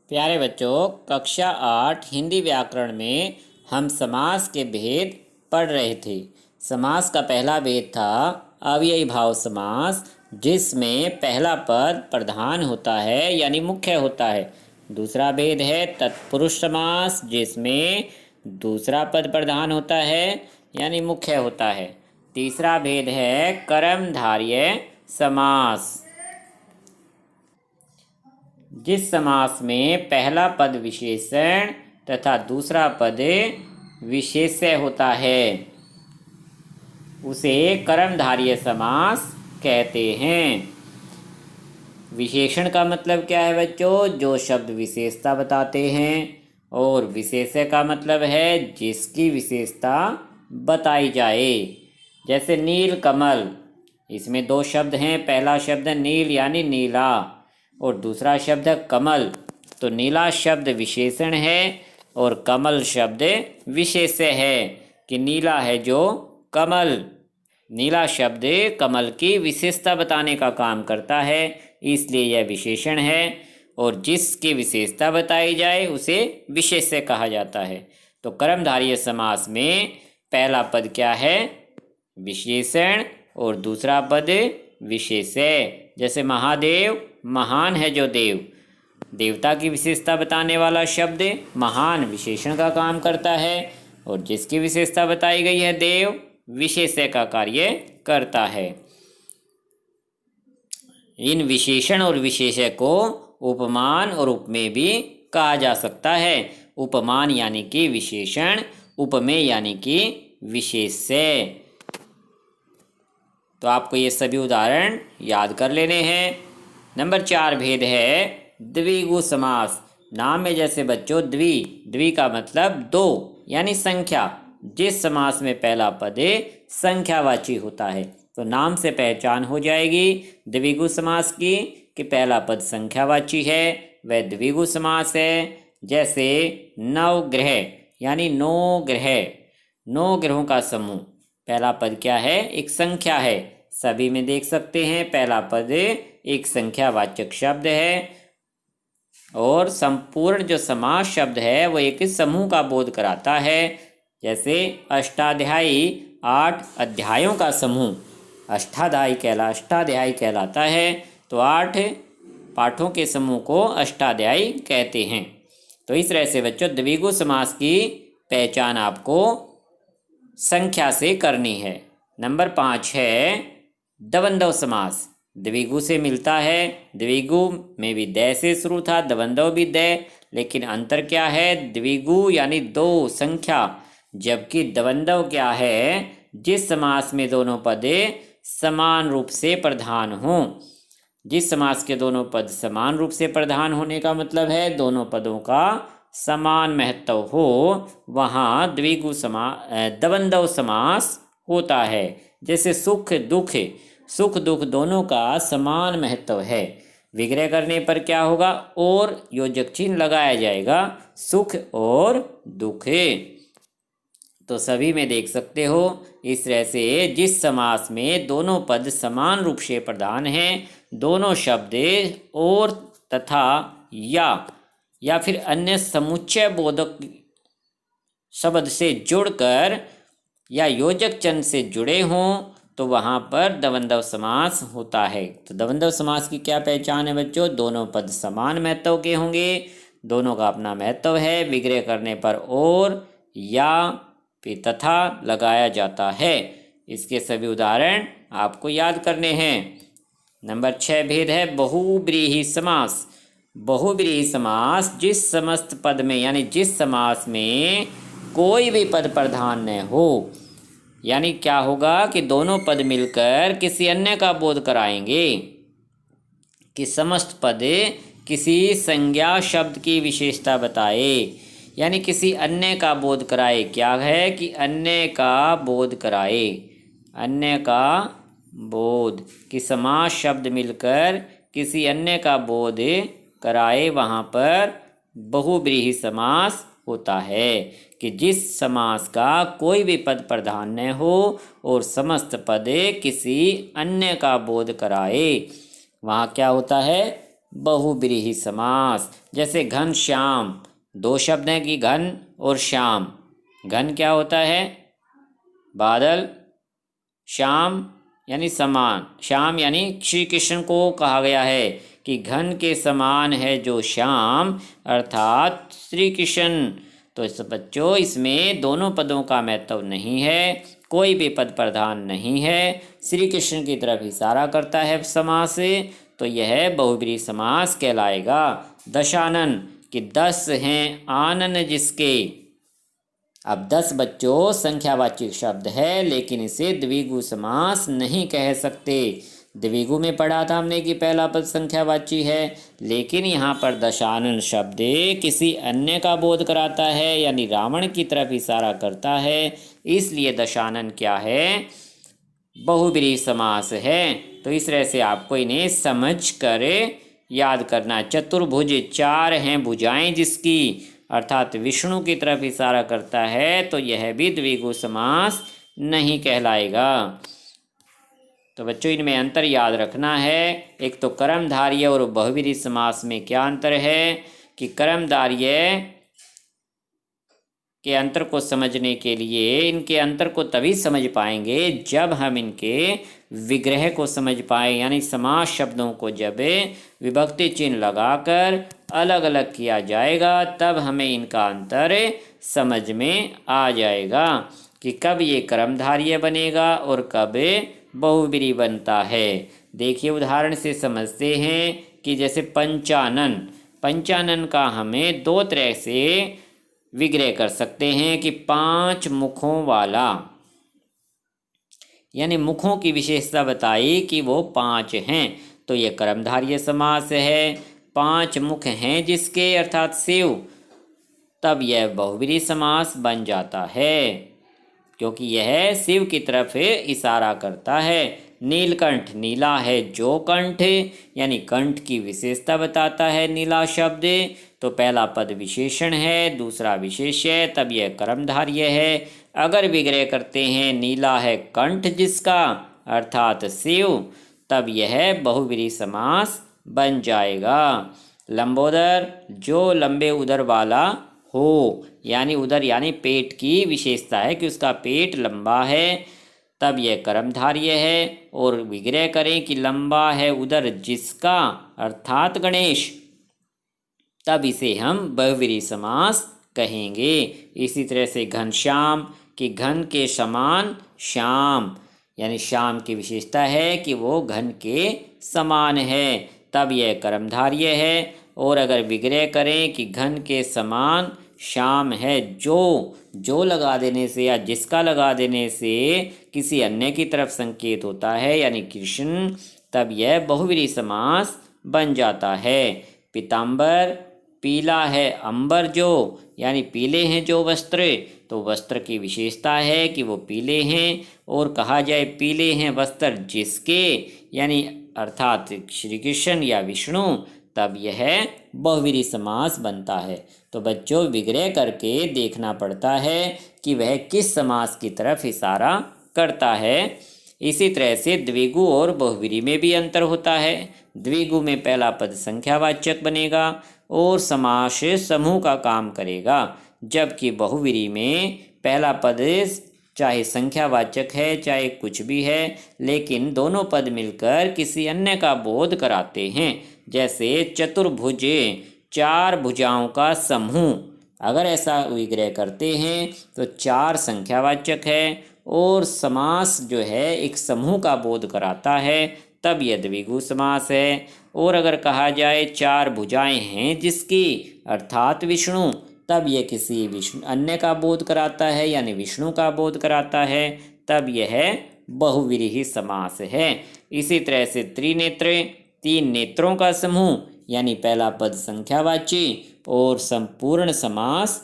प्यारे बच्चों, कक्षा 8 हिंदी व्याकरण में हम समास के भेद पढ़ रहे थे। समास का पहला भेद था अव्ययी भाव समास, जिसमें पहला पद प्रधान होता है यानी मुख्य होता है। दूसरा भेद है तत्पुरुष समास, जिसमें दूसरा पद प्रधान होता है यानी मुख्य होता है। तीसरा भेद है कर्मधारय समास, जिस समास में पहला पद विशेषण तथा दूसरा पद विशेष्य होता है, उसे कर्मधारय समास कहते हैं। विशेषण का मतलब क्या है बच्चों? जो शब्द विशेषता बताते हैं। और विशेष्य का मतलब है जिसकी विशेषता बताई जाए। जैसे नील कमल, इसमें दो शब्द हैं। पहला शब्द नील यानी नीला और दूसरा शब्द कमल। तो नीला शब्द विशेषण है और कमल शब्द विशेष्य है कि नीला है जो कमल। नीला शब्द कमल की विशेषता बताने का काम करता है, इसलिए यह विशेषण है। और जिसकी विशेषता बताई जाए उसे विशेष्य कहा जाता है। तो कर्मधारय समास में पहला पद क्या है? विशेषण और दूसरा पद विशेष्य। जैसे महादेव, महान है जो देव, देवता की विशेषता बताने वाला शब्द महान विशेषण का काम करता है और जिसकी विशेषता बताई गई है देव, विशेष्य का कार्य करता है। इन विशेषण और विशेष्य को उपमान और उपमेय भी कहा जा सकता है। उपमान यानी कि विशेषण, उपमेय यानी कि विशेष्य। तो आपको ये सभी उदाहरण याद कर लेने हैं। नंबर 4 भेद है द्विगु समास। नाम में जैसे बच्चों द्वि का मतलब दो यानी संख्या। जिस समास में पहला पद संख्यावाची होता है, तो नाम से पहचान हो जाएगी द्विगु समास की कि पहला पद संख्यावाची है, वह द्विगु समास है। जैसे नवग्रह यानी 9 ग्रह, 9 ग्रहों का समूह। पहला पद क्या है? एक संख्या है। सभी में देख सकते हैं पहला पद एक संख्यावाचक शब्द है और संपूर्ण जो समास शब्द है वो एक समूह का बोध कराता है। जैसे अष्टाध्यायी 8 अध्यायों का समूह अष्टाध्यायी कहलाता है। तो 8 पाठों के समूह को अष्टाध्यायी कहते हैं। तो इस तरह से बच्चों द्विगु समास की पहचान आपको संख्या से करनी है। नंबर 5 है द्वंद्व समास। द्विगु से मिलता है। द्विगु में भी द से शुरू था, द्वंद्व भी द, लेकिन अंतर क्या है? द्विगु यानी दो संख्या, जबकि द्वंद्व क्या है? जिस समास में दोनों पद समान रूप से प्रधान हों। जिस समास के दोनों पद समान रूप से प्रधान होने का मतलब है दोनों पदों का समान महत्व हो, वहाँ द्वंद्व समास होता है। जैसे सुख दुख दोनों का समान महत्व है। विग्रह करने पर क्या होगा? और योजक चिन्ह लगाया जाएगा, सुख और दुख। तो सभी में देख सकते हो। इस तरह से जिस समास में दोनों पद समान रूप से प्रधान हैं, दोनों शब्द और तथा या फिर अन्य समुच्चय बोधक शब्द से जुड़कर या योजक चिन्ह से जुड़े हों, तो वहाँ पर द्वंद्व समास होता है। तो द्वंद्व समास की क्या पहचान है बच्चों? दोनों पद समान महत्व के होंगे, दोनों का अपना महत्व है। विग्रह करने पर और या फिर तथा लगाया जाता है। इसके सभी उदाहरण आपको याद करने हैं। नंबर 6 भेद है बहुव्रीहि समास। बहुव्रीहि समास जिस समस्त पद में यानी जिस समास में कोई भी पद प्रधान न हो, यानी क्या होगा कि दोनों पद मिलकर किसी अन्य का बोध कराएंगे कि समस्त पद किसी संज्ञा शब्द की विशेषता बताए, यानी किसी अन्य का बोध कराए। क्या है कि अन्य का बोध कराए, अन्य का बोध कि समास शब्द मिलकर किसी अन्य का बोध कराए, वहाँ पर बहुव्रीहि समास होता है कि जिस समास का कोई भी पद प्रधान न हो और समस्त पद किसी अन्य का बोध कराए, वहाँ क्या होता है? बहुब्रीहि समास। जैसे घन श्याम, दो शब्द हैं कि घन और श्याम। घन क्या होता है? बादल, श्याम यानी समान। श्याम यानी श्री कृष्ण को कहा गया है कि घन के समान है जो श्याम, अर्थात श्री कृष्ण। तो इस बच्चों इसमें दोनों पदों का महत्व नहीं है, कोई भी पद प्रधान नहीं है, श्री कृष्ण की तरफ इशारा करता है समास, तो यह बहुब्रीहि समास कहलाएगा। दशानन कि 10 हैं आनन जिसके। अब 10 बच्चों संख्यावाचक शब्द है, लेकिन इसे द्विगु समास नहीं कह सकते। द्विगु में पढ़ा था हमने कि पहला पद संख्यावाची है, लेकिन यहाँ पर दशानन शब्द किसी अन्य का बोध कराता है, यानी रावण की तरफ इशारा करता है, इसलिए दशानन क्या है? बहुब्रीहि समास है। तो इस तरह से आपको इन्हें समझ कर याद करना। चतुर्भुज 4 हैं भुजाएं जिसकी, अर्थात विष्णु की तरफ इशारा करता है, तो यह भी द्विगु समास नहीं कहलाएगा। तो बच्चों इनमें अंतर याद रखना है। एक तो कर्मधारय और बहुब्रीहि समास में क्या अंतर है कि कर्मधारय के अंतर को समझने के लिए इनके अंतर को तभी समझ पाएंगे जब हम इनके विग्रह को समझ पाए, यानी समास शब्दों को जब विभक्ति चिन्ह लगाकर अलग अलग किया जाएगा तब हमें इनका अंतर समझ में आ जाएगा कि कब ये कर्मधारय बनेगा और कब बहुब्रीहि बनता है। देखिए उदाहरण से समझते हैं कि जैसे पंचानन, पंचानन का हमें 2 तरह से विग्रह कर सकते हैं कि 5 मुखों वाला, यानी मुखों की विशेषता बताई कि वो 5 हैं, तो ये कर्मधारय समास है। 5 मुख हैं जिसके, अर्थात शिव, तब यह बहुब्रीहि समास बन जाता है, क्योंकि यह शिव की तरफ इशारा करता है। नीलकंठ, नीला है जो कंठ, यानी कंठ की विशेषता बताता है नीला शब्द, तो पहला पद विशेषण है, दूसरा विशेष्य है, तब यह कर्मधारय है। अगर विग्रह करते हैं नीला है कंठ जिसका, अर्थात शिव, तब यह बहुब्रीहि समास बन जाएगा। लंबोदर, जो लंबे उदर वाला हो, यानी उदर यानी पेट की विशेषता है कि उसका पेट लंबा है, तब यह कर्मधारय है। और विग्रह करें कि लंबा है उदर जिसका, अर्थात गणेश, तब इसे हम बहुब्रीहि समास कहेंगे। इसी तरह से घनश्याम कि घन के समान श्याम, यानी श्याम की विशेषता है कि वो घन के समान है, तब यह कर्मधारय है। और अगर विग्रह करें कि घन के समान श्याम है जो लगा देने से या जिसका लगा देने से किसी अन्य की तरफ संकेत होता है, यानी कृष्ण, तब यह बहुब्रीहि समास बन जाता है। पीताम्बर, पीला है अंबर जो, यानी पीले हैं जो वस्त्र, तो वस्त्र की विशेषता है कि वो पीले हैं। और कहा जाए पीले हैं वस्त्र जिसके, यानी अर्थात श्री कृष्ण या विष्णु, तब यह बहुब्रीहि समास बनता है। तो बच्चों विग्रह करके देखना पड़ता है कि वह किस समास की तरफ इशारा करता है। इसी तरह से द्विगु और बहुब्रीहि में भी अंतर होता है। द्विगु में पहला पद संख्यावाचक बनेगा और समास समूह का काम करेगा, जबकि बहुब्रीहि में पहला पद चाहे संख्यावाचक है चाहे कुछ भी है, लेकिन दोनों पद मिलकर किसी अन्य का बोध कराते हैं। जैसे चतुर्भुज, 4 भुजाओं का समूह, अगर ऐसा विग्रह करते हैं तो 4 संख्यावाचक है और समास जो है एक समूह का बोध कराता है, तब यह द्विगु समास है। और अगर कहा जाए 4 भुजाएं हैं जिसकी, अर्थात विष्णु, तब यह किसी विष्णु अन्य का बोध कराता है, यानी विष्णु का बोध कराता है, तब यह बहुब्रीहि समास है। इसी तरह से त्रिनेत्र, 3 नेत्रों का समूह, यानी पहला पद संख्यावाची और संपूर्ण समास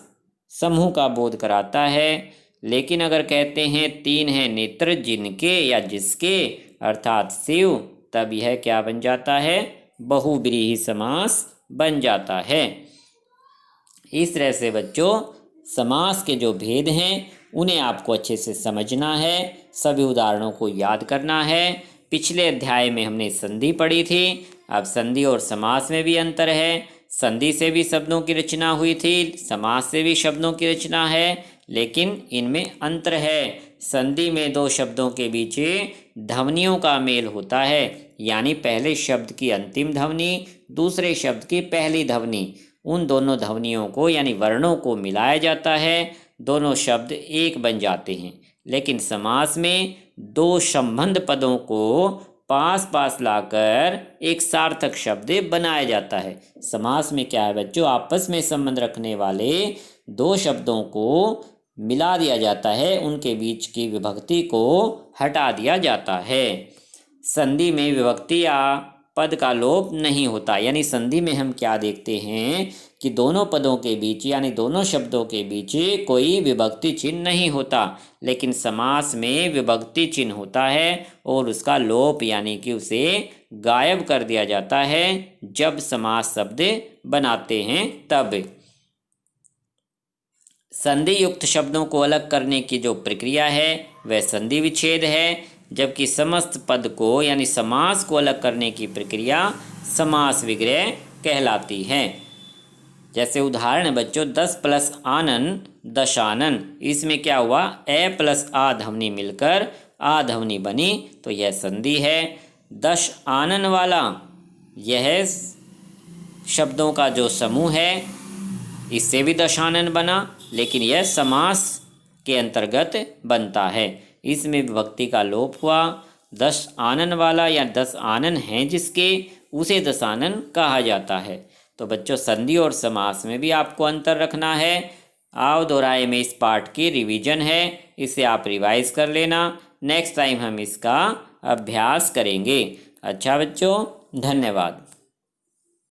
समूह का बोध कराता है। लेकिन अगर कहते हैं 3 हैं नेत्र जिनके या जिसके, अर्थात शिव, तब यह क्या बन जाता है? बहुब्रीहि समास बन जाता है। इस तरह से बच्चों समास के जो भेद हैं उन्हें आपको अच्छे से समझना है, सभी उदाहरणों को याद करना है। पिछले अध्याय में हमने संधि पढ़ी थी। अब संधि और समास में भी अंतर है। संधि से भी शब्दों की रचना हुई थी, समास से भी शब्दों की रचना है, लेकिन इनमें अंतर है। संधि में दो शब्दों के बीच ध्वनियों का मेल होता है, यानी पहले शब्द की अंतिम ध्वनि, दूसरे शब्द की पहली ध्वनि, उन दोनों ध्वनियों को यानी वर्णों को मिलाया जाता है, दोनों शब्द एक बन जाते हैं। लेकिन समास में दो संबंध पदों को पास पास लाकर एक सार्थक शब्द बनाया जाता है। समास में क्या है बच्चों, आपस में संबंध रखने वाले दो शब्दों को मिला दिया जाता है, उनके बीच की विभक्ति को हटा दिया जाता है। संधि में विभक्ति या पद का लोप नहीं होता, यानी संधि में हम क्या देखते हैं कि दोनों पदों के बीच यानी दोनों शब्दों के बीच कोई विभक्ति चिन्ह नहीं होता, लेकिन समास में विभक्ति चिन्ह होता है और उसका लोप यानी कि उसे गायब कर दिया जाता है जब समास शब्द बनाते हैं तब। संधि युक्त शब्दों को अलग करने की जो प्रक्रिया है वह संधि विच्छेद है, जबकि समस्त पद को यानी समास को अलग करने की प्रक्रिया समास विग्रह कहलाती है। जैसे उदाहरण है बच्चों, 10 प्लस आनन दशानन, इसमें क्या हुआ, ए प्लस आ ध्वनि मिलकर आ ध्वनि बनी, तो यह संधि है। 10 आनन वाला यह शब्दों का जो समूह है इससे भी दशानन बना, लेकिन यह समास के अंतर्गत बनता है, इसमें विभक्ति का लोप हुआ। 10 आनन वाला या 10 आनन हैं जिसके, उसे दशानन कहा जाता है। तो बच्चों संधि और समास में भी आपको अंतर रखना है। आओ दोहराए में इस पाठ की रिवीजन है, इसे आप रिवाइज कर लेना, नेक्स्ट टाइम हम इसका अभ्यास करेंगे। अच्छा बच्चों, धन्यवाद।